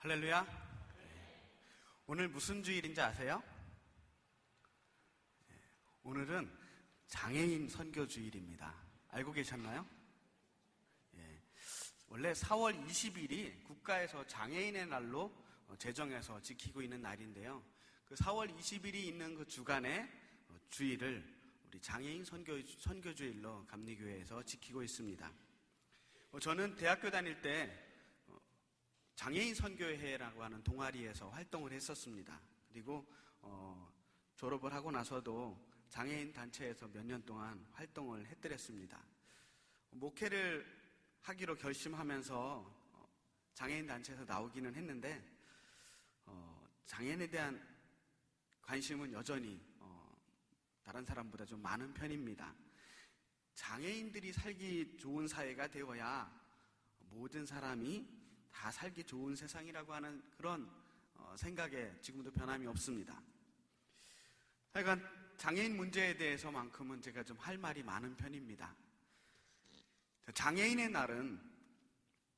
할렐루야. 오늘 무슨 주일인지 아세요? 오늘은 장애인 선교 주일입니다. 알고 계셨나요? 원래 4월 20일이 국가에서 장애인의 날로 제정해서 지키고 있는 날인데요. 그 4월 20일이 있는 그 주간에 주일을 우리 장애인 선교주일로 감리교회에서 지키고 있습니다. 저는 대학교 다닐 때 장애인 선교회라고 하는 동아리에서 활동을 했었습니다. 그리고 졸업을 하고 나서도 장애인 단체에서 몇 년 동안 활동을 했더랬습니다. 목회를 하기로 결심하면서 장애인 단체에서 나오기는 했는데 장애인에 대한 관심은 여전히 다른 사람보다 좀 많은 편입니다. 장애인들이 살기 좋은 사회가 되어야 모든 사람이 다 살기 좋은 세상이라고 하는 그런 생각에 지금도 변함이 없습니다. 하여간 장애인 문제에 대해서만큼은 제가 좀 할 말이 많은 편입니다. 장애인의 날은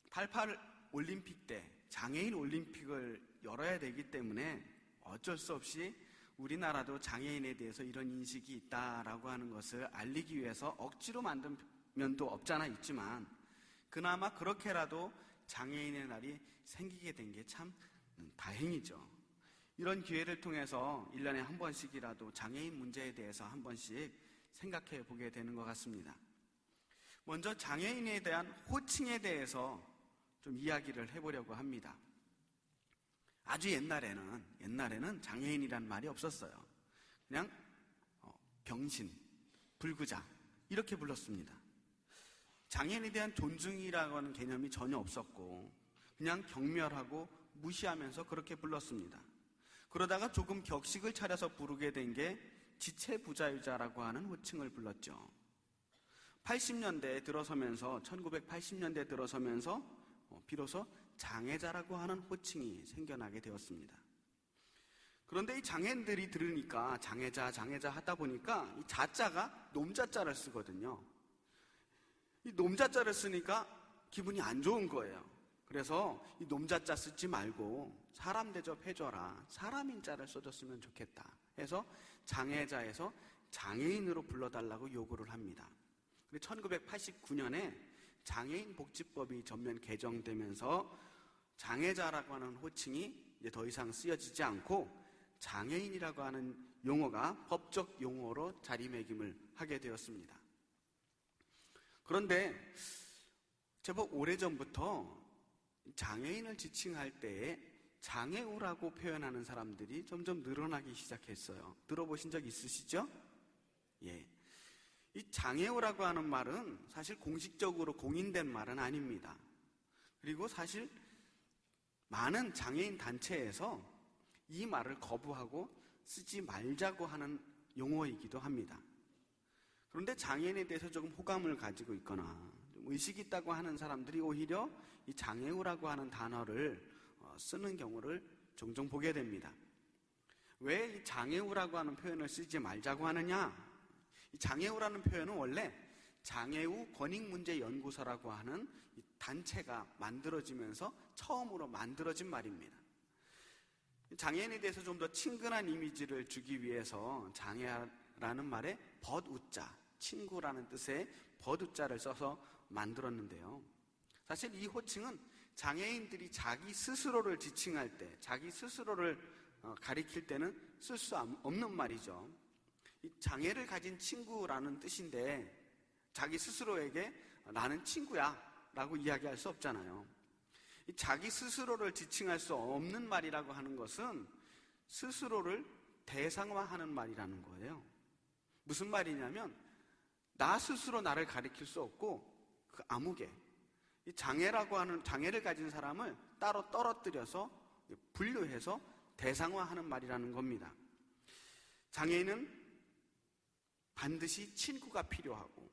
88 올림픽 때 장애인 올림픽을 열어야 되기 때문에 어쩔 수 없이 우리나라도 장애인에 대해서 이런 인식이 있다라고 하는 것을 알리기 위해서 억지로 만든 면도 없잖아 있지만 그나마 그렇게라도 장애인의 날이 생기게 된 게 참 다행이죠. 이런 기회를 통해서 1년에 한 번씩이라도 장애인 문제에 대해서 한 번씩 생각해 보게 되는 것 같습니다. 먼저 장애인에 대한 호칭에 대해서 좀 이야기를 해보려고 합니다. 아주 옛날에는 장애인이란 말이 없었어요. 그냥 병신, 불구자 이렇게 불렀습니다. 장애인에 대한 존중이라고 하는 개념이 전혀 없었고 그냥 경멸하고 무시하면서 그렇게 불렀습니다. 그러다가 조금 격식을 차려서 부르게 된 게 지체부자유자라고 하는 호칭을 불렀죠. 80년대에 들어서면서 1980년대에 들어서면서 비로소 장애자라고 하는 호칭이 생겨나게 되었습니다. 그런데 이 장애인들이 들으니까 장애자 하다 보니까 이 자자가 놈자자를 쓰거든요. 이 놈자자를 쓰니까 기분이 안 좋은 거예요. 그래서 이 놈자자 쓰지 말고 사람 대접해줘라. 사람인자를 써줬으면 좋겠다. 해서 장애자에서 장애인으로 불러달라고 요구를 합니다. 1989년에 장애인 복지법이 전면 개정되면서 장애자라고 하는 호칭이 이제 더 이상 쓰여지지 않고 장애인이라고 하는 용어가 법적 용어로 자리매김을 하게 되었습니다. 그런데 제법 오래전부터 장애인을 지칭할 때에 장애우라고 표현하는 사람들이 점점 늘어나기 시작했어요. 들어보신 적 있으시죠? 예. 이 장애우라고 하는 말은 사실 공식적으로 공인된 말은 아닙니다. 그리고 사실 많은 장애인 단체에서 이 말을 거부하고 쓰지 말자고 하는 용어이기도 합니다. 그런데 장애인에 대해서 조금 호감을 가지고 있거나 좀 의식이 있다고 하는 사람들이 오히려 이 장애우라고 하는 단어를 쓰는 경우를 종종 보게 됩니다. 왜 이 장애우라고 하는 표현을 쓰지 말자고 하느냐? 이 장애우라는 표현은 원래 장애우 권익문제연구소라고 하는 이 단체가 만들어지면서 처음으로 만들어진 말입니다. 장애인에 대해서 좀 더 친근한 이미지를 주기 위해서 장애라는 말에 벗우자, 친구라는 뜻의 벗우자를 써서 만들었는데요. 사실 이 호칭은 장애인들이 자기 스스로를 지칭할 때, 자기 스스로를 가리킬 때는 쓸 수 없는 말이죠. 이 장애를 가진 친구라는 뜻인데 자기 스스로에게 나는 친구야 라고 이야기할 수 없잖아요. 이 자기 스스로를 지칭할 수 없는 말이라고 하는 것은 스스로를 대상화하는 말이라는 거예요. 무슨 말이냐면 나 스스로 나를 가리킬 수 없고 그 아무개 이 장애라고 하는 장애를 가진 사람을 따로 떨어뜨려서 분류해서 대상화하는 말이라는 겁니다. 장애인은 반드시 친구가 필요하고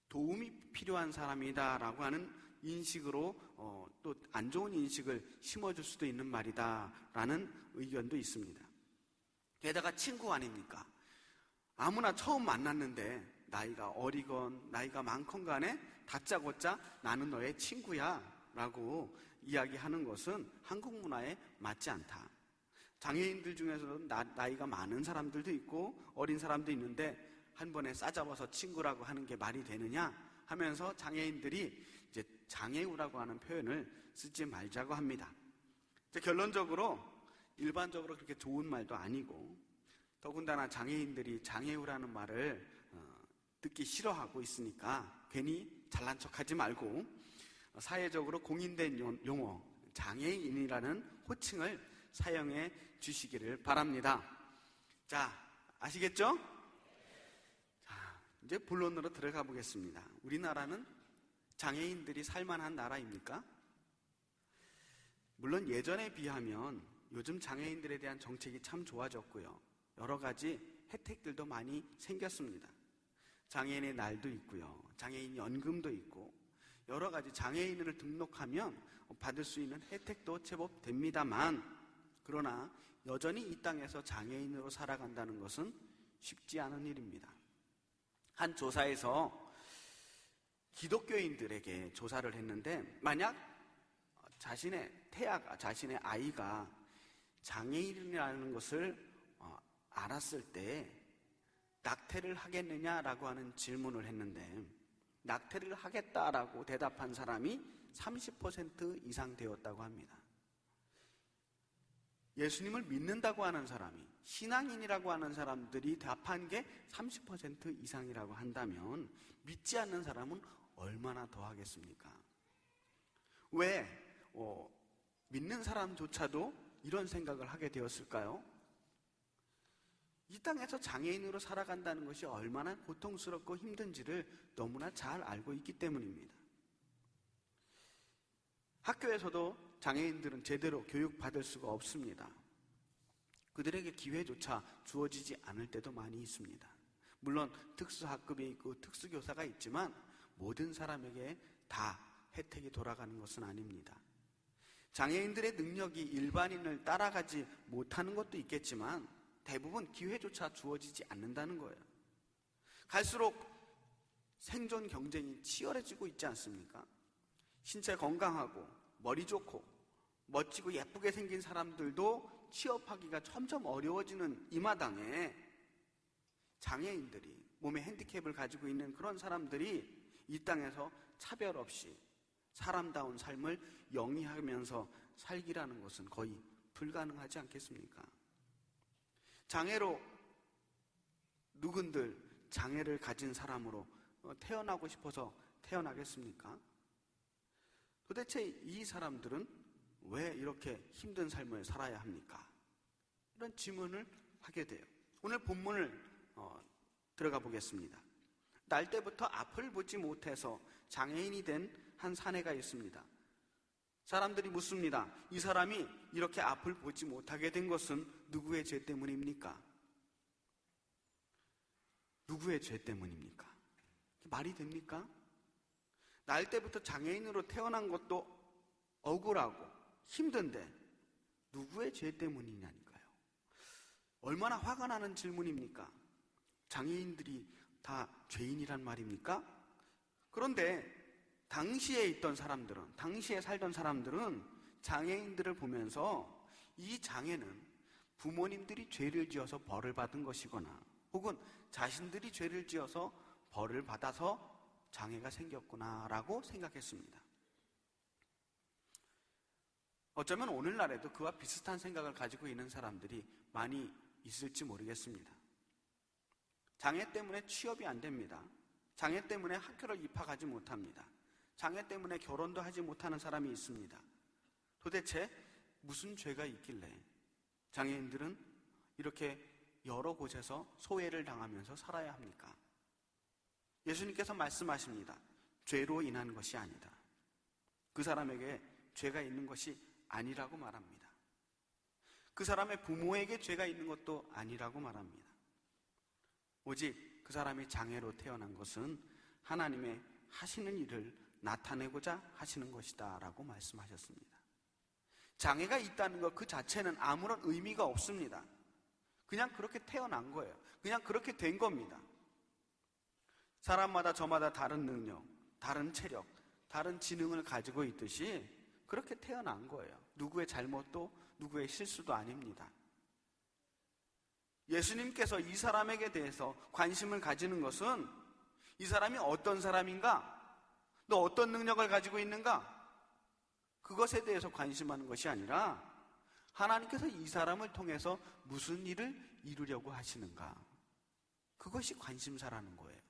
도움이 필요한 사람이다라고 하는 인식으로 또 안 좋은 인식을 심어줄 수도 있는 말이다라는 의견도 있습니다. 게다가 친구 아닙니까? 아무나 처음 만났는데 나이가 어리건 나이가 많건 간에 다짜고짜 나는 너의 친구야 라고 이야기하는 것은 한국 문화에 맞지 않다. 장애인들 중에서도 나이가 많은 사람들도 있고 어린 사람도 있는데 한 번에 싸잡아서 친구라고 하는 게 말이 되느냐 하면서 장애인들이 이제 장애우라고 하는 표현을 쓰지 말자고 합니다. 결론적으로 일반적으로 그렇게 좋은 말도 아니고, 더군다나 장애인들이 장애우라는 말을 듣기 싫어하고 있으니까 괜히 잘난 척하지 말고 사회적으로 공인된 용어 장애인이라는 호칭을 사용해 주시기를 바랍니다. 자, 아시겠죠? 자, 이제 본론으로 들어가 보겠습니다. 우리나라는 장애인들이 살만한 나라입니까? 물론 예전에 비하면 요즘 장애인들에 대한 정책이 참 좋아졌고요. 여러 가지 혜택들도 많이 생겼습니다. 장애인의 날도 있고요. 장애인 연금도 있고 여러 가지 장애인을 등록하면 받을 수 있는 혜택도 제법 됩니다만, 그러나 여전히 이 땅에서 장애인으로 살아간다는 것은 쉽지 않은 일입니다. 한 조사에서 기독교인들에게 조사를 했는데, 만약 자신의 아이가 장애인이라는 것을 알았을 때 낙태를 하겠느냐라고 하는 질문을 했는데, 낙태를 하겠다라고 대답한 사람이 30% 이상 되었다고 합니다. 예수님을 믿는다고 하는 사람이, 신앙인이라고 하는 사람들이 답한 게 30% 이상이라고 한다면 믿지 않는 사람은 얼마나 더 하겠습니까? 왜 믿는 사람조차도 이런 생각을 하게 되었을까요? 이 땅에서 장애인으로 살아간다는 것이 얼마나 고통스럽고 힘든지를 너무나 잘 알고 있기 때문입니다. 학교에서도 장애인들은 제대로 교육받을 수가 없습니다. 그들에게 기회조차 주어지지 않을 때도 많이 있습니다. 물론 특수학급이 있고 특수교사가 있지만 모든 사람에게 다 혜택이 돌아가는 것은 아닙니다. 장애인들의 능력이 일반인을 따라가지 못하는 것도 있겠지만 대부분 기회조차 주어지지 않는다는 거예요. 갈수록 생존 경쟁이 치열해지고 있지 않습니까? 신체 건강하고 머리 좋고 멋지고 예쁘게 생긴 사람들도 취업하기가 점점 어려워지는 이 마당에 장애인들이, 몸에 핸디캡을 가지고 있는 그런 사람들이 이 땅에서 차별 없이 사람다운 삶을 영위하면서 살기라는 것은 거의 불가능하지 않겠습니까? 장애로 누군들 장애를 가진 사람으로 태어나고 싶어서 태어나겠습니까? 도대체 이 사람들은 왜 이렇게 힘든 삶을 살아야 합니까? 이런 질문을 하게 돼요. 오늘 본문을 들어가 보겠습니다. 날 때부터 앞을 보지 못해서 장애인이 된 한 사내가 있습니다. 사람들이 묻습니다. 이 사람이 이렇게 앞을 보지 못하게 된 것은 누구의 죄 때문입니까? 누구의 죄 때문입니까? 말이 됩니까? 날 때부터 장애인으로 태어난 것도 억울하고 힘든데 누구의 죄 때문이냐니까요. 얼마나 화가 나는 질문입니까? 장애인들이 다 죄인이란 말입니까? 그런데 당시에 있던 사람들은, 당시에 살던 사람들은 장애인들을 보면서 이 장애는 부모님들이 죄를 지어서 벌을 받은 것이거나 혹은 자신들이 죄를 지어서 벌을 받아서 장애가 생겼구나라고 생각했습니다. 어쩌면 오늘날에도 그와 비슷한 생각을 가지고 있는 사람들이 많이 있을지 모르겠습니다. 장애 때문에 취업이 안 됩니다. 장애 때문에 학교를 입학하지 못합니다. 장애 때문에 결혼도 하지 못하는 사람이 있습니다. 도대체 무슨 죄가 있길래 장애인들은 이렇게 여러 곳에서 소외를 당하면서 살아야 합니까? 예수님께서 말씀하십니다. 죄로 인한 것이 아니다. 그 사람에게 죄가 있는 것이 아니라고 말합니다. 그 사람의 부모에게 죄가 있는 것도 아니라고 말합니다. 오직 그 사람이 장애로 태어난 것은 하나님의 하시는 일을 나타내고자 하시는 것이다 라고 말씀하셨습니다. 장애가 있다는 것 그 자체는 아무런 의미가 없습니다. 그냥 그렇게 태어난 거예요. 그냥 그렇게 된 겁니다. 사람마다 저마다 다른 능력, 다른 체력, 다른 지능을 가지고 있듯이 그렇게 태어난 거예요. 누구의 잘못도 누구의 실수도 아닙니다. 예수님께서 이 사람에게 대해서 관심을 가지는 것은 이 사람이 어떤 사람인가? 또 어떤 능력을 가지고 있는가? 그것에 대해서 관심하는 것이 아니라 하나님께서 이 사람을 통해서 무슨 일을 이루려고 하시는가? 그것이 관심사라는 거예요.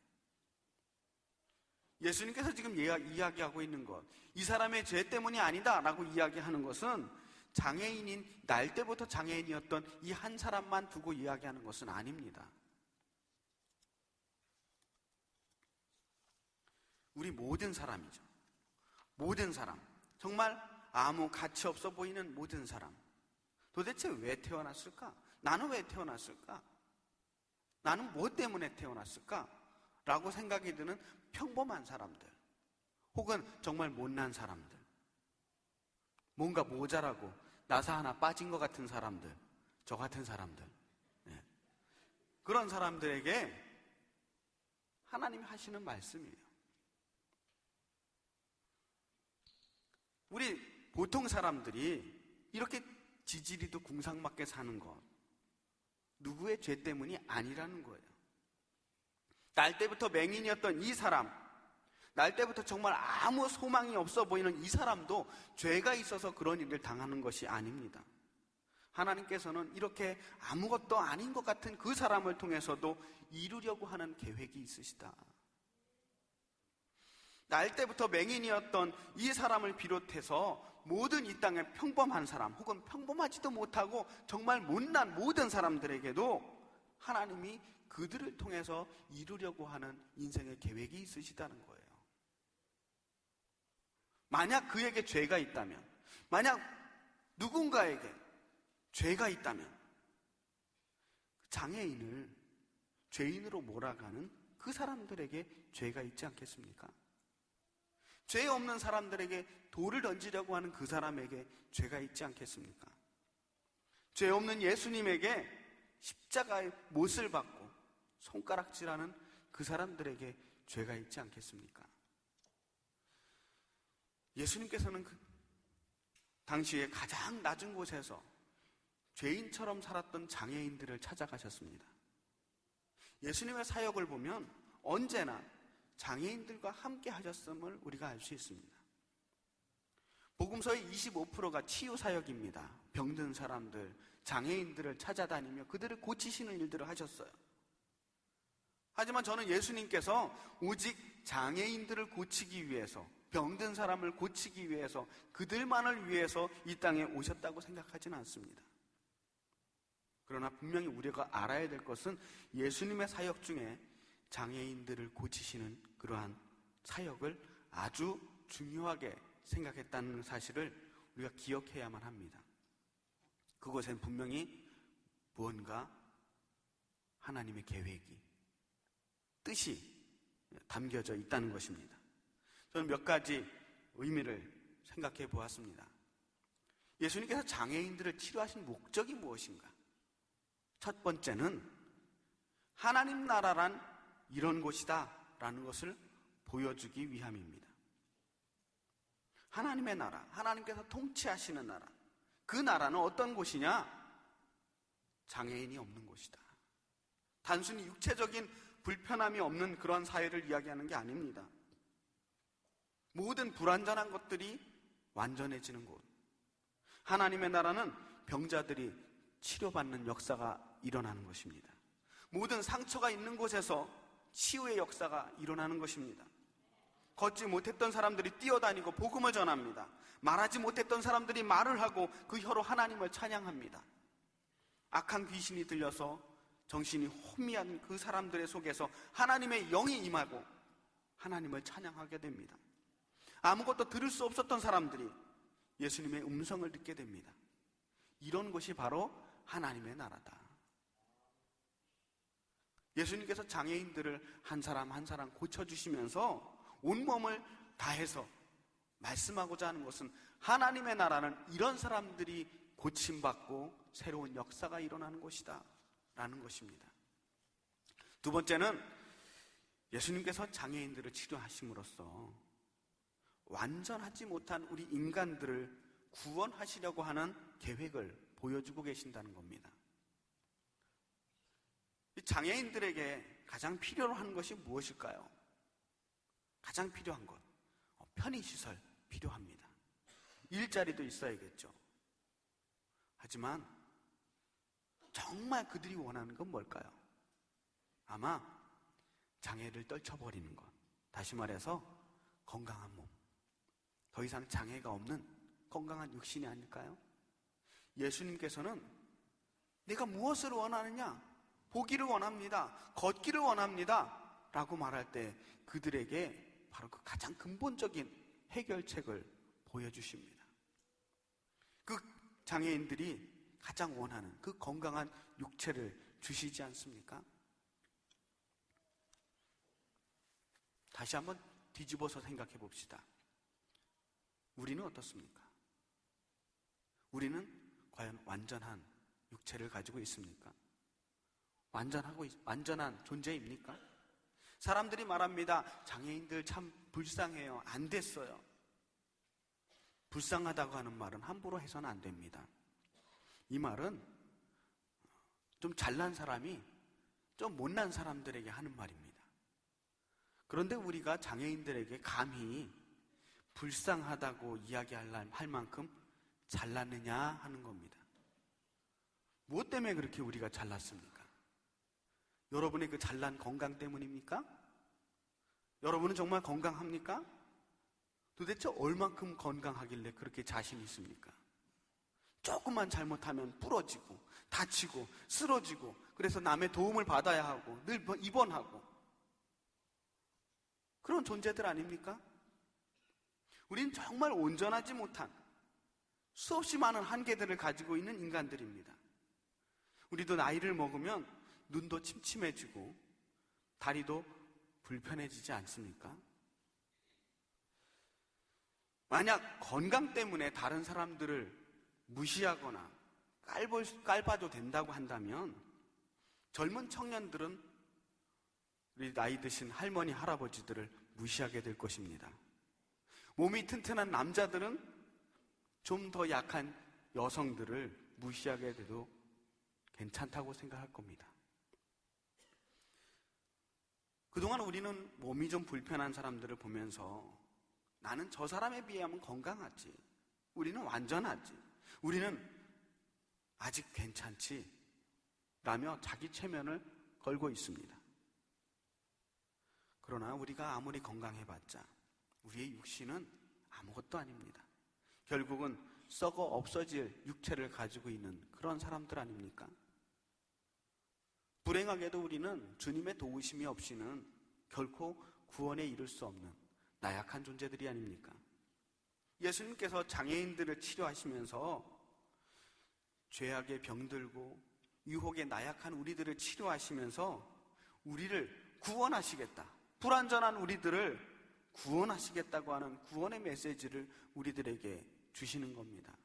예수님께서 지금 이야기하고 있는 것, 이 사람의 죄 때문이 아니다 라고 이야기하는 것은 장애인인, 날 때부터 장애인이었던 이 한 사람만 두고 이야기하는 것은 아닙니다. 우리 모든 사람이죠. 모든 사람, 정말 아무 가치 없어 보이는 모든 사람, 도대체 왜 태어났을까? 나는 왜 태어났을까? 나는 뭐 때문에 태어났을까? 라고 생각이 드는 평범한 사람들, 혹은 정말 못난 사람들, 뭔가 모자라고 나사 하나 빠진 것 같은 사람들, 저 같은 사람들, 네. 그런 사람들에게 하나님이 하시는 말씀이에요. 우리 보통 사람들이 이렇게 지지리도 궁상맞게 사는 것, 누구의 죄 때문이 아니라는 거예요. 날 때부터 맹인이었던 이 사람, 날 때부터 정말 아무 소망이 없어 보이는 이 사람도 죄가 있어서 그런 일을 당하는 것이 아닙니다. 하나님께서는 이렇게 아무것도 아닌 것 같은 그 사람을 통해서도 이루려고 하는 계획이 있으시다. 날 때부터 맹인이었던 이 사람을 비롯해서 모든 이 땅의 평범한 사람, 혹은 평범하지도 못하고 정말 못난 모든 사람들에게도 하나님이 그들을 통해서 이루려고 하는 인생의 계획이 있으시다는 거예요. 만약 그에게 죄가 있다면, 만약 누군가에게 죄가 있다면 장애인을 죄인으로 몰아가는 그 사람들에게 죄가 있지 않겠습니까? 죄 없는 사람들에게 돌을 던지려고 하는 그 사람에게 죄가 있지 않겠습니까? 죄 없는 예수님에게 십자가의 못을 받고 손가락질하는 그 사람들에게 죄가 있지 않겠습니까? 예수님께서는 그 당시에 가장 낮은 곳에서 죄인처럼 살았던 장애인들을 찾아가셨습니다. 예수님의 사역을 보면 언제나 장애인들과 함께 하셨음을 우리가 알 수 있습니다. 복음서의 25%가 치유 사역입니다. 병든 사람들, 장애인들을 찾아다니며 그들을 고치시는 일들을 하셨어요. 하지만 저는 예수님께서 오직 장애인들을 고치기 위해서, 병든 사람을 고치기 위해서, 그들만을 위해서 이 땅에 오셨다고 생각하지는 않습니다. 그러나 분명히 우리가 알아야 될 것은 예수님의 사역 중에 장애인들을 고치시는 그러한 사역을 아주 중요하게 생각했다는 사실을 우리가 기억해야만 합니다. 그곳엔 분명히 무언가 하나님의 계획이, 뜻이 담겨져 있다는 것입니다. 저는 몇 가지 의미를 생각해 보았습니다. 예수님께서 장애인들을 치료하신 목적이 무엇인가? 첫 번째는 하나님 나라란 이런 곳이다 라는 것을 보여주기 위함입니다. 하나님의 나라, 하나님께서 통치하시는 나라, 그 나라는 어떤 곳이냐? 장애인이 없는 곳이다. 단순히 육체적인 불편함이 없는 그런 사회를 이야기하는 게 아닙니다. 모든 불완전한 것들이 완전해지는 곳. 하나님의 나라는 병자들이 치료받는 역사가 일어나는 것입니다. 모든 상처가 있는 곳에서 치유의 역사가 일어나는 것입니다. 걷지 못했던 사람들이 뛰어다니고 복음을 전합니다. 말하지 못했던 사람들이 말을 하고 그 혀로 하나님을 찬양합니다. 악한 귀신이 들려서 정신이 혼미한 그 사람들의 속에서 하나님의 영이 임하고 하나님을 찬양하게 됩니다. 아무것도 들을 수 없었던 사람들이 예수님의 음성을 듣게 됩니다. 이런 것이 바로 하나님의 나라다. 예수님께서 장애인들을 한 사람 한 사람 고쳐주시면서 온몸을 다해서 말씀하고자 하는 것은 하나님의 나라는 이런 사람들이 고침받고 새로운 역사가 일어나는 곳이다 라는 것입니다. 두 번째는 예수님께서 장애인들을 치료하심으로써 완전하지 못한 우리 인간들을 구원하시려고 하는 계획을 보여주고 계신다는 겁니다. 장애인들에게 가장 필요로 하는 것이 무엇일까요? 가장 필요한 것, 편의시설 필요합니다. 일자리도 있어야겠죠. 하지만 정말 그들이 원하는 건 뭘까요? 아마 장애를 떨쳐버리는 것, 다시 말해서 건강한 몸, 더 이상 장애가 없는 건강한 육신이 아닐까요? 예수님께서는 내가 무엇을 원하느냐? 보기를 원합니다. 걷기를 원합니다. 라고 말할 때 그들에게 바로 그 가장 근본적인 해결책을 보여주십니다. 그 장애인들이 가장 원하는 그 건강한 육체를 주시지 않습니까? 다시 한번 뒤집어서 생각해 봅시다. 우리는 어떻습니까? 우리는 과연 완전한 육체를 가지고 있습니까? 완전한 존재입니까? 사람들이 말합니다. 장애인들 참 불쌍해요. 안 됐어요. 불쌍하다고 하는 말은 함부로 해서는 안 됩니다. 이 말은 좀 잘난 사람이 좀 못난 사람들에게 하는 말입니다. 그런데 우리가 장애인들에게 감히 불쌍하다고 이야기할 만큼 잘났느냐 하는 겁니다. 무엇 때문에 그렇게 우리가 잘났습니까? 여러분의 그 잘난 건강 때문입니까? 여러분은 정말 건강합니까? 도대체 얼만큼 건강하길래 그렇게 자신 있습니까? 조금만 잘못하면 부러지고 다치고 쓰러지고 그래서 남의 도움을 받아야 하고 늘 입원하고 그런 존재들 아닙니까? 우린 정말 온전하지 못한 수없이 많은 한계들을 가지고 있는 인간들입니다. 우리도 나이를 먹으면 눈도 침침해지고 다리도 불편해지지 않습니까? 만약 건강 때문에 다른 사람들을 무시하거나 깔봐도 된다고 한다면 젊은 청년들은 우리 나이 드신 할머니, 할아버지들을 무시하게 될 것입니다. 몸이 튼튼한 남자들은 좀 더 약한 여성들을 무시하게 돼도 괜찮다고 생각할 겁니다. 그동안 우리는 몸이 좀 불편한 사람들을 보면서 나는 저 사람에 비하면 건강하지, 우리는 완전하지, 우리는 아직 괜찮지 라며 자기 체면을 걸고 있습니다. 그러나 우리가 아무리 건강해봤자 우리의 육신은 아무것도 아닙니다. 결국은 썩어 없어질 육체를 가지고 있는 그런 사람들 아닙니까? 불행하게도 우리는 주님의 도우심이 없이는 결코 구원에 이를 수 없는 나약한 존재들이 아닙니까? 예수님께서 장애인들을 치료하시면서 죄악에 병들고 유혹에 나약한 우리들을 치료하시면서 우리를 구원하시겠다, 불완전한 우리들을 구원하시겠다고 하는 구원의 메시지를 우리들에게 주시는 겁니다.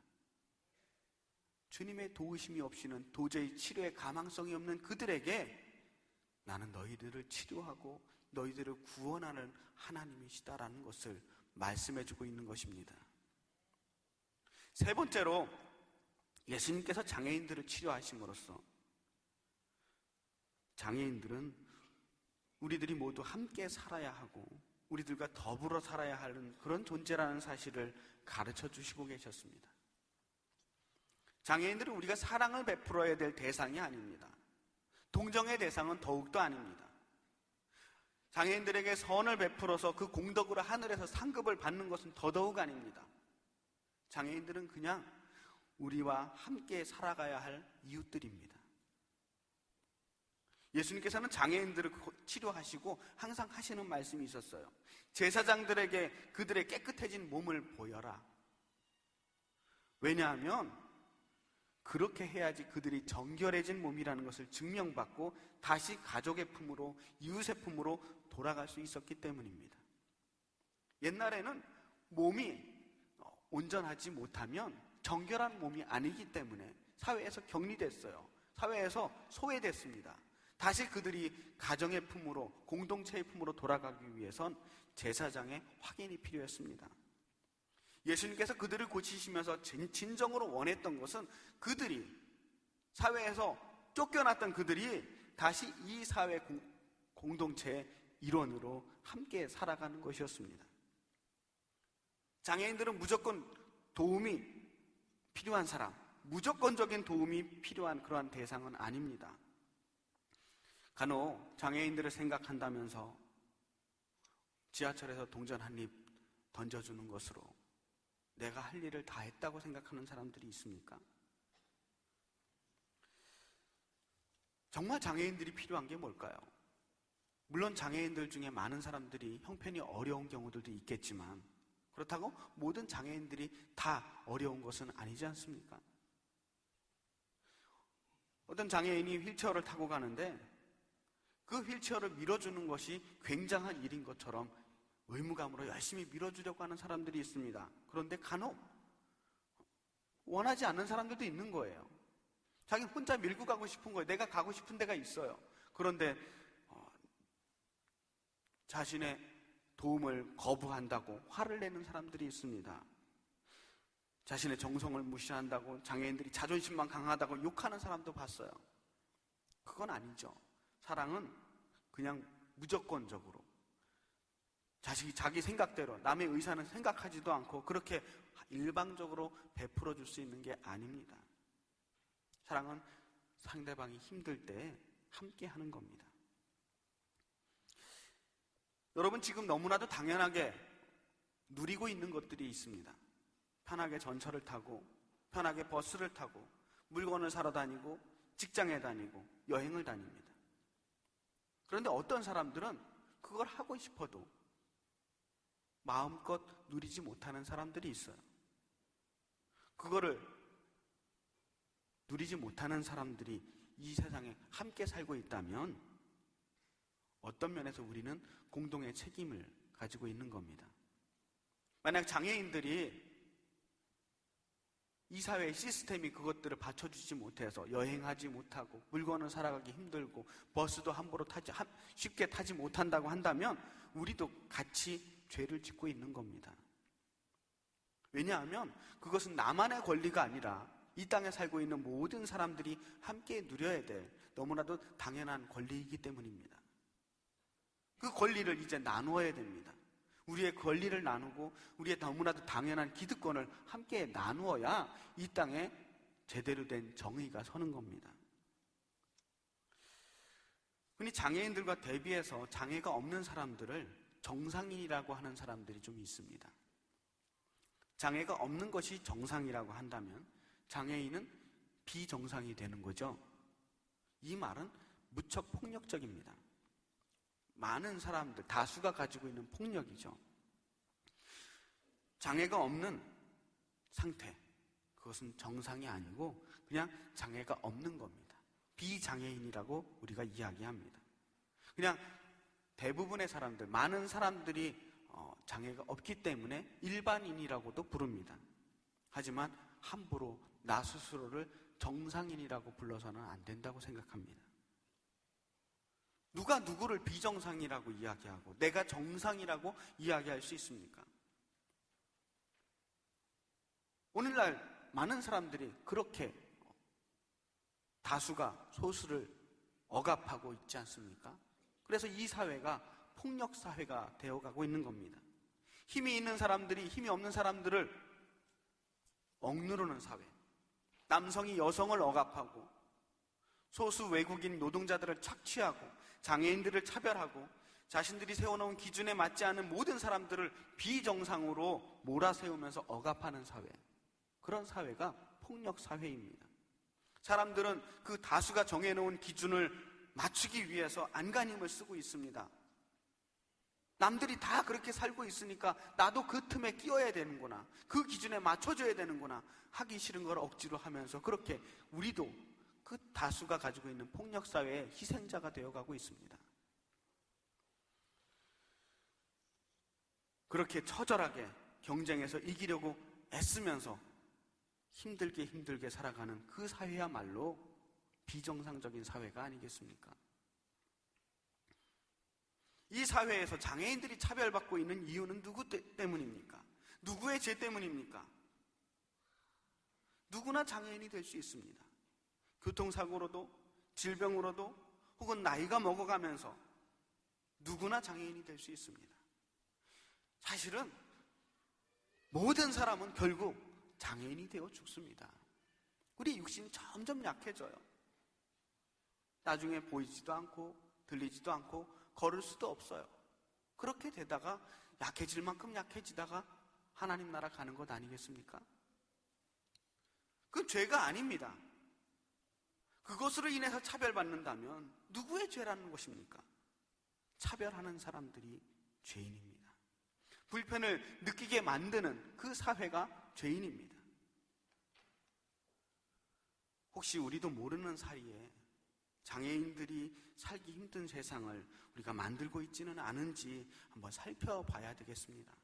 주님의 도우심이 없이는 도저히 치료의 가망성이 없는 그들에게 나는 너희들을 치료하고 너희들을 구원하는 하나님이시다라는 것을 말씀해주고 있는 것입니다. 세 번째로 예수님께서 장애인들을 치료하심으로써 장애인들은 우리들이 모두 함께 살아야 하고 우리들과 더불어 살아야 하는 그런 존재라는 사실을 가르쳐 주시고 계셨습니다. 장애인들은 우리가 사랑을 베풀어야 될 대상이 아닙니다. 동정의 대상은 더욱더 아닙니다. 장애인들에게 선을 베풀어서 그 공덕으로 하늘에서 상급을 받는 것은 더더욱 아닙니다. 장애인들은 그냥 우리와 함께 살아가야 할 이웃들입니다. 예수님께서는 장애인들을 치료하시고 항상 하시는 말씀이 있었어요. 제사장들에게 그들의 깨끗해진 몸을 보여라. 왜냐하면 그렇게 해야지 그들이 정결해진 몸이라는 것을 증명받고 다시 가족의 품으로, 이웃의 품으로 돌아갈 수 있었기 때문입니다. 옛날에는 몸이 온전하지 못하면 정결한 몸이 아니기 때문에 사회에서 격리됐어요. 사회에서 소외됐습니다. 다시 그들이 가정의 품으로, 공동체의 품으로 돌아가기 위해선 제사장의 확인이 필요했습니다. 예수님께서 그들을 고치시면서 진정으로 원했던 것은 그들이, 사회에서 쫓겨났던 그들이 다시 이 사회 공동체의 일원으로 함께 살아가는 것이었습니다. 장애인들은 무조건 도움이 필요한 사람, 무조건적인 도움이 필요한 그러한 대상은 아닙니다. 간혹 장애인들을 생각한다면서 지하철에서 동전 한 입 던져주는 것으로 내가 할 일을 다 했다고 생각하는 사람들이 있습니까? 정말 장애인들이 필요한 게 뭘까요? 물론 장애인들 중에 많은 사람들이 형편이 어려운 경우들도 있겠지만 그렇다고 모든 장애인들이 다 어려운 것은 아니지 않습니까? 어떤 장애인이 휠체어를 타고 가는데 그 휠체어를 밀어주는 것이 굉장한 일인 것처럼 의무감으로 열심히 밀어주려고 하는 사람들이 있습니다. 그런데 간혹 원하지 않는 사람들도 있는 거예요. 자기 혼자 밀고 가고 싶은 거예요. 내가 가고 싶은 데가 있어요. 그런데 자신의 도움을 거부한다고 화를 내는 사람들이 있습니다. 자신의 정성을 무시한다고, 장애인들이 자존심만 강하다고 욕하는 사람도 봤어요. 그건 아니죠. 사랑은 그냥 무조건적으로 자기 생각대로, 남의 의사는 생각하지도 않고 그렇게 일방적으로 베풀어 줄 수 있는 게 아닙니다. 사랑은 상대방이 힘들 때 함께 하는 겁니다. 여러분, 지금 너무나도 당연하게 누리고 있는 것들이 있습니다. 편하게 전철을 타고, 편하게 버스를 타고, 물건을 사러 다니고, 직장에 다니고, 여행을 다닙니다. 그런데 어떤 사람들은 그걸 하고 싶어도 마음껏 누리지 못하는 사람들이 있어요. 그거를 누리지 못하는 사람들이 이 세상에 함께 살고 있다면 어떤 면에서 우리는 공동의 책임을 가지고 있는 겁니다. 만약 장애인들이 이 사회의 시스템이 그것들을 받쳐주지 못해서 여행하지 못하고 물건을 살아가기 힘들고 버스도 함부로 쉽게 타지 못한다고 한다면 우리도 같이 죄를 짓고 있는 겁니다. 왜냐하면 그것은 나만의 권리가 아니라 이 땅에 살고 있는 모든 사람들이 함께 누려야 될 너무나도 당연한 권리이기 때문입니다. 그 권리를 이제 나누어야 됩니다. 우리의 권리를 나누고 우리의 너무나도 당연한 기득권을 함께 나누어야 이 땅에 제대로 된 정의가 서는 겁니다. 흔히 장애인들과 대비해서 장애가 없는 사람들을 정상인이라고 하는 사람들이 좀 있습니다. 장애가 없는 것이 정상이라고 한다면 장애인은 비정상이 되는 거죠. 이 말은 무척 폭력적입니다. 많은 사람들, 다수가 가지고 있는 폭력이죠. 장애가 없는 상태, 그것은 정상이 아니고 그냥 장애가 없는 겁니다. 비장애인이라고 우리가 이야기합니다. 그냥 대부분의 사람들, 많은 사람들이 장애가 없기 때문에 일반인이라고도 부릅니다. 하지만 함부로 나 스스로를 정상인이라고 불러서는 안 된다고 생각합니다. 누가 누구를 비정상이라고 이야기하고 내가 정상이라고 이야기할 수 있습니까? 오늘날 많은 사람들이 그렇게 다수가 소수를 억압하고 있지 않습니까? 그래서 이 사회가 폭력 사회가 되어가고 있는 겁니다. 힘이 있는 사람들이 힘이 없는 사람들을 억누르는 사회, 남성이 여성을 억압하고 소수 외국인 노동자들을 착취하고 장애인들을 차별하고 자신들이 세워놓은 기준에 맞지 않은 모든 사람들을 비정상으로 몰아세우면서 억압하는 사회, 그런 사회가 폭력 사회입니다. 사람들은 그 다수가 정해놓은 기준을 맞추기 위해서 안간힘을 쓰고 있습니다. 남들이 다 그렇게 살고 있으니까 나도 그 틈에 끼어야 되는구나, 그 기준에 맞춰줘야 되는구나, 하기 싫은 걸 억지로 하면서 그렇게 우리도 그 다수가 가지고 있는 폭력사회의 희생자가 되어가고 있습니다. 그렇게 처절하게 경쟁에서 이기려고 애쓰면서 힘들게 살아가는 그 사회야말로 비정상적인 사회가 아니겠습니까? 이 사회에서 장애인들이 차별받고 있는 이유는 누구 때문입니까? 누구의 죄 때문입니까? 누구나 장애인이 될 수 있습니다. 교통사고로도, 질병으로도, 혹은 나이가 먹어가면서 누구나 장애인이 될 수 있습니다. 사실은 모든 사람은 결국 장애인이 되어 죽습니다. 우리 육신이 점점 약해져요. 나중에 보이지도 않고 들리지도 않고 걸을 수도 없어요. 그렇게 되다가 약해질 만큼 약해지다가 하나님 나라 가는 것 아니겠습니까? 그건 죄가 아닙니다. 그것으로 인해서 차별받는다면 누구의 죄라는 것입니까? 차별하는 사람들이 죄인입니다. 불편을 느끼게 만드는 그 사회가 죄인입니다. 혹시 우리도 모르는 사이에 장애인들이 살기 힘든 세상을 우리가 만들고 있지는 않은지 한번 살펴봐야 되겠습니다.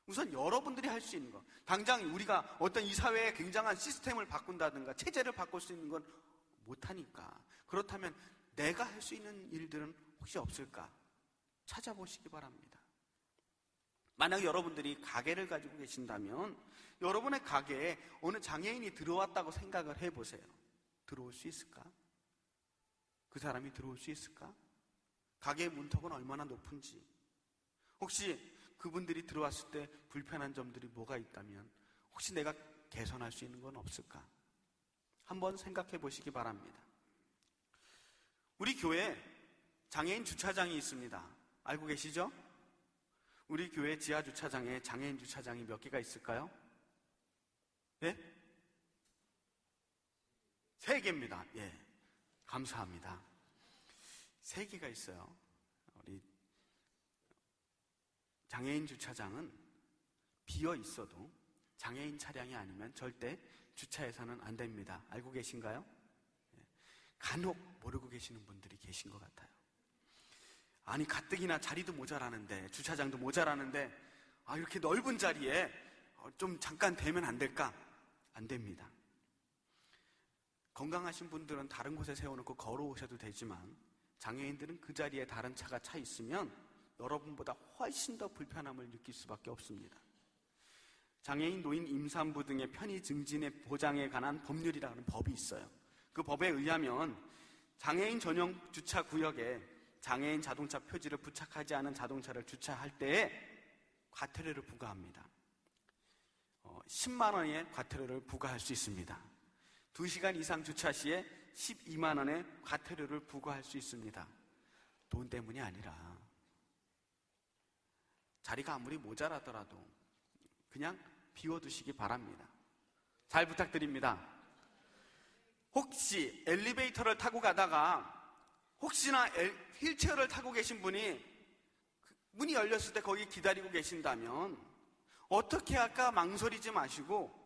우선 여러분들이 할 수 있는 것, 당장 우리가 어떤 이 사회의 굉장한 시스템을 바꾼다든가 체제를 바꿀 수 있는 건 못하니까, 그렇다면 내가 할 수 있는 일들은 혹시 없을까 찾아보시기 바랍니다. 만약 여러분들이 가게를 가지고 계신다면 여러분의 가게에 어느 장애인이 들어왔다고 생각을 해보세요. 들어올 수 있을까? 그 사람이 들어올 수 있을까? 가게의 문턱은 얼마나 높은지, 혹시 그분들이 들어왔을 때 불편한 점들이 뭐가 있다면 혹시 내가 개선할 수 있는 건 없을까? 한번 생각해 보시기 바랍니다. 우리 교회에 장애인 주차장이 있습니다. 알고 계시죠? 우리 교회 지하 주차장에 장애인 주차장이 몇 개가 있을까요? 예? 3개입니다. 예. 감사합니다. 3개가 있어요. 우리 장애인 주차장은 비어 있어도 장애인 차량이 아니면 절대 주차해서는 안 됩니다. 알고 계신가요? 간혹 모르고 계시는 분들이 계신 것 같아요. 아니, 가뜩이나 자리도 모자라는데, 주차장도 모자라는데, 이렇게 넓은 자리에 좀 잠깐 대면 안 될까? 안 됩니다. 건강하신 분들은 다른 곳에 세워놓고 걸어오셔도 되지만, 장애인들은 그 자리에 다른 차가 차 있으면 여러분보다 훨씬 더 불편함을 느낄 수밖에 없습니다. 장애인, 노인, 임산부 등의 편의 증진의 보장에 관한 법률이라는 법이 있어요. 그 법에 의하면 장애인 전용 주차 구역에 장애인 자동차 표지를 부착하지 않은 자동차를 주차할 때에 과태료를 부과합니다. 10만 원의 과태료를 부과할 수 있습니다. 2시간 이상 주차 시에 12만 원의 과태료를 부과할 수 있습니다. 돈 때문이 아니라 자리가 아무리 모자라더라도 그냥 비워두시기 바랍니다. 잘 부탁드립니다. 혹시 엘리베이터를 타고 가다가 혹시나 휠체어를 타고 계신 분이 문이 열렸을 때 거기 기다리고 계신다면 어떻게 할까 망설이지 마시고,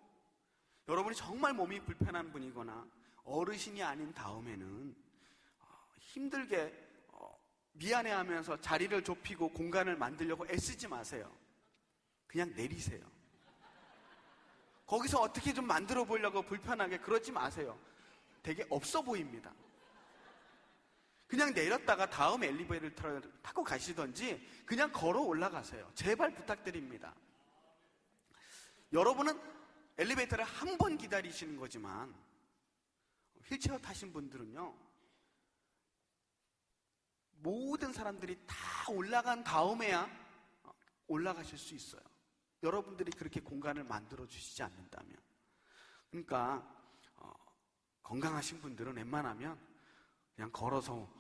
여러분이 정말 몸이 불편한 분이거나 어르신이 아닌 다음에는 힘들게 미안해하면서 자리를 좁히고 공간을 만들려고 애쓰지 마세요. 그냥 내리세요. 거기서 어떻게 좀 만들어 보려고 불편하게 그러지 마세요. 되게 없어 보입니다. 그냥 내렸다가 다음 엘리베이터를 타고 가시던지 그냥 걸어 올라가세요. 제발 부탁드립니다. 여러분은 엘리베이터를 한 번 기다리시는 거지만 휠체어 타신 분들은요, 모든 사람들이 다 올라간 다음에야 올라가실 수 있어요. 여러분들이 그렇게 공간을 만들어 주시지 않는다면. 그러니까 건강하신 분들은 웬만하면 그냥 걸어서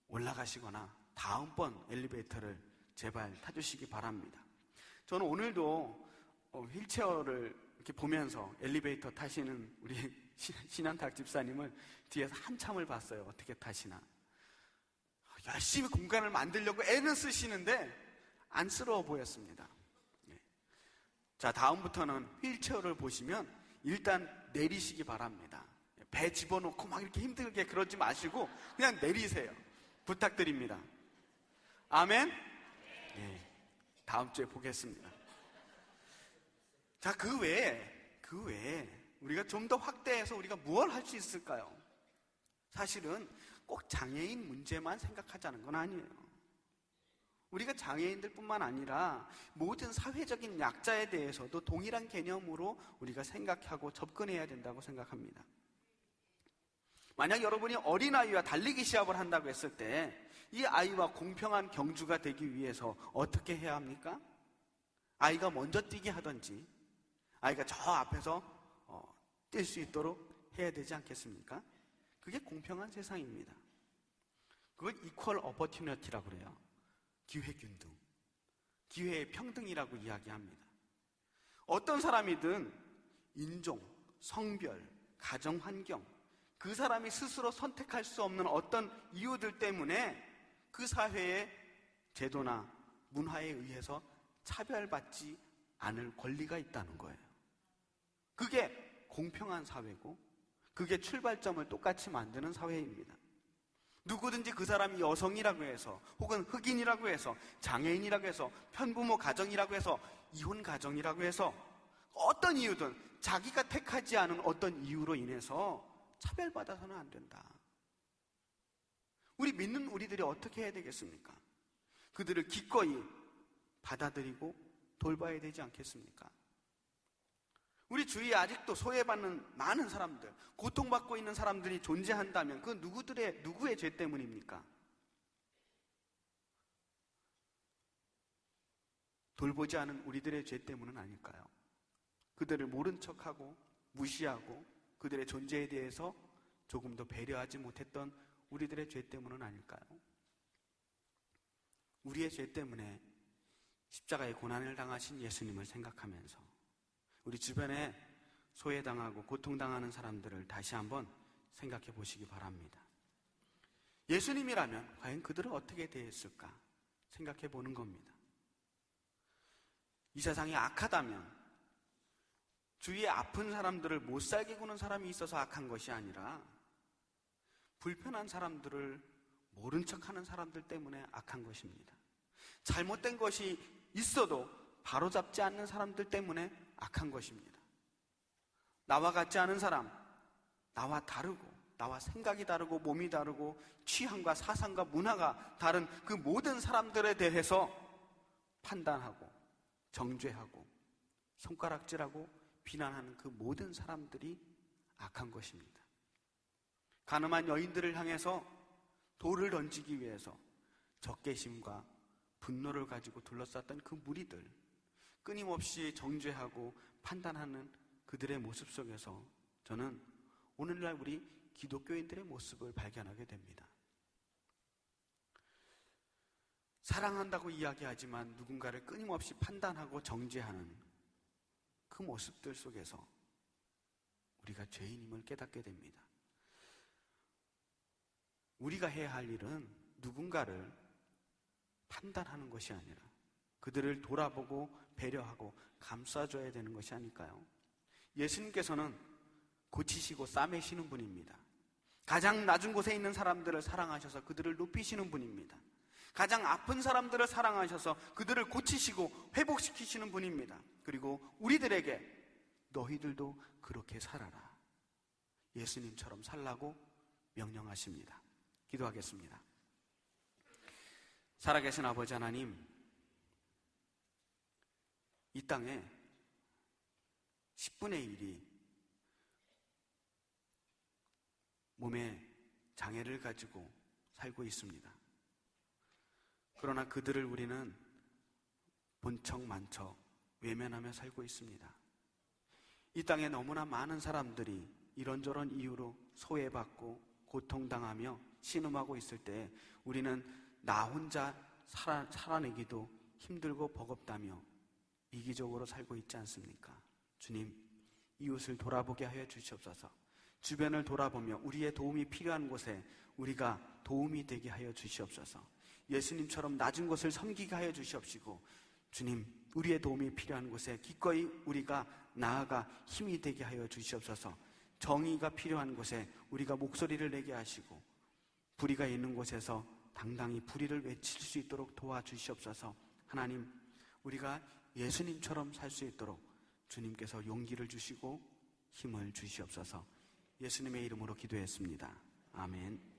올라가시거나 다음번 엘리베이터를 제발 타주시기 바랍니다. 저는 오늘도 휠체어를 이렇게 보면서 엘리베이터 타시는 우리 신한탁 집사님을 뒤에서 한참을 봤어요. 어떻게 타시나. 열심히 공간을 만들려고 애는 쓰시는데 안쓰러워 보였습니다. 자, 다음부터는 휠체어를 보시면 일단 내리시기 바랍니다. 배 집어넣고 막 이렇게 힘들게 그러지 마시고 그냥 내리세요. 부탁드립니다. 아멘? 네, 다음 주에 보겠습니다. 자, 그 외에 우리가 좀 더 확대해서 우리가 무엇을 할 수 있을까요? 사실은 꼭 장애인 문제만 생각하자는 건 아니에요. 우리가 장애인들뿐만 아니라 모든 사회적인 약자에 대해서도 동일한 개념으로 우리가 생각하고 접근해야 된다고 생각합니다. 만약 여러분이 어린아이와 달리기 시합을 한다고 했을 때 이 아이와 공평한 경주가 되기 위해서 어떻게 해야 합니까? 아이가 먼저 뛰게 하든지 아이가 저 앞에서 뛸 수 있도록 해야 되지 않겠습니까? 그게 공평한 세상입니다. 그걸 이퀄 어퍼튜니티라고 그래요. 기회균등, 기회의 평등이라고 이야기합니다. 어떤 사람이든 인종, 성별, 가정환경, 그 사람이 스스로 선택할 수 없는 어떤 이유들 때문에 그 사회의 제도나 문화에 의해서 차별받지 않을 권리가 있다는 거예요. 그게 공평한 사회고 그게 출발점을 똑같이 만드는 사회입니다. 누구든지 그 사람이 여성이라고 해서 혹은 흑인이라고 해서 장애인이라고 해서 편부모 가정이라고 해서 이혼 가정이라고 해서 어떤 이유든 자기가 택하지 않은 어떤 이유로 인해서 차별받아서는 안 된다. 우리 믿는 우리들이 어떻게 해야 되겠습니까? 그들을 기꺼이 받아들이고 돌봐야 되지 않겠습니까? 우리 주위에 아직도 소외받는 많은 사람들, 고통받고 있는 사람들이 존재한다면 그 누구의 죄 때문입니까? 돌보지 않은 우리들의 죄 때문은 아닐까요? 그들을 모른 척하고 무시하고 그들의 존재에 대해서 조금 더 배려하지 못했던 우리들의 죄 때문은 아닐까요? 우리의 죄 때문에 십자가의 고난을 당하신 예수님을 생각하면서 우리 주변에 소외당하고 고통당하는 사람들을 다시 한번 생각해 보시기 바랍니다. 예수님이라면 과연 그들을 어떻게 대했을까 생각해 보는 겁니다. 이 세상이 악하다면 주위에 아픈 사람들을 못 살게 구는 사람이 있어서 악한 것이 아니라 불편한 사람들을 모른 척하는 사람들 때문에 악한 것입니다. 잘못된 것이 있어도 바로잡지 않는 사람들 때문에 악한 것입니다. 나와 같지 않은 사람, 나와 다르고 나와 생각이 다르고 몸이 다르고 취향과 사상과 문화가 다른 그 모든 사람들에 대해서 판단하고 정죄하고 손가락질하고 비난하는 그 모든 사람들이 악한 것입니다. 가늠한 여인들을 향해서 돌을 던지기 위해서 적개심과 분노를 가지고 둘러쌌던 그 무리들, 끊임없이 정죄하고 판단하는 그들의 모습 속에서 저는 오늘날 우리 기독교인들의 모습을 발견하게 됩니다. 사랑한다고 이야기하지만 누군가를 끊임없이 판단하고 정죄하는 그 모습들 속에서 우리가 죄인임을 깨닫게 됩니다. 우리가 해야 할 일은 누군가를 판단하는 것이 아니라 그들을 돌아보고 배려하고 감싸줘야 되는 것이 아닐까요? 예수님께서는 고치시고 싸매시는 분입니다. 가장 낮은 곳에 있는 사람들을 사랑하셔서 그들을 높이시는 분입니다. 가장 아픈 사람들을 사랑하셔서 그들을 고치시고 회복시키시는 분입니다. 그리고 우리들에게 너희들도 그렇게 살아라, 예수님처럼 살라고 명령하십니다. 기도하겠습니다. 살아계신 아버지 하나님, 이 땅에 10분의 1이 몸에 장애를 가지고 살고 있습니다. 그러나 그들을 우리는 본척 만척 외면하며 살고 있습니다. 이 땅에 너무나 많은 사람들이 이런저런 이유로 소외받고 고통당하며 신음하고 있을 때 우리는 나 혼자 살아내기도 힘들고 버겁다며 이기적으로 살고 있지 않습니까? 주님, 이웃을 돌아보게 하여 주시옵소서. 주변을 돌아보며 우리의 도움이 필요한 곳에 우리가 도움이 되게 하여 주시옵소서. 예수님처럼 낮은 곳을 섬기게 하여 주시옵시고, 주님, 우리의 도움이 필요한 곳에 기꺼이 우리가 나아가 힘이 되게 하여 주시옵소서. 정의가 필요한 곳에 우리가 목소리를 내게 하시고, 불의가 있는 곳에서 당당히 불의를 외칠 수 있도록 도와주시옵소서. 하나님, 우리가 예수님처럼 살 수 있도록 주님께서 용기를 주시고 힘을 주시옵소서. 예수님의 이름으로 기도했습니다. 아멘.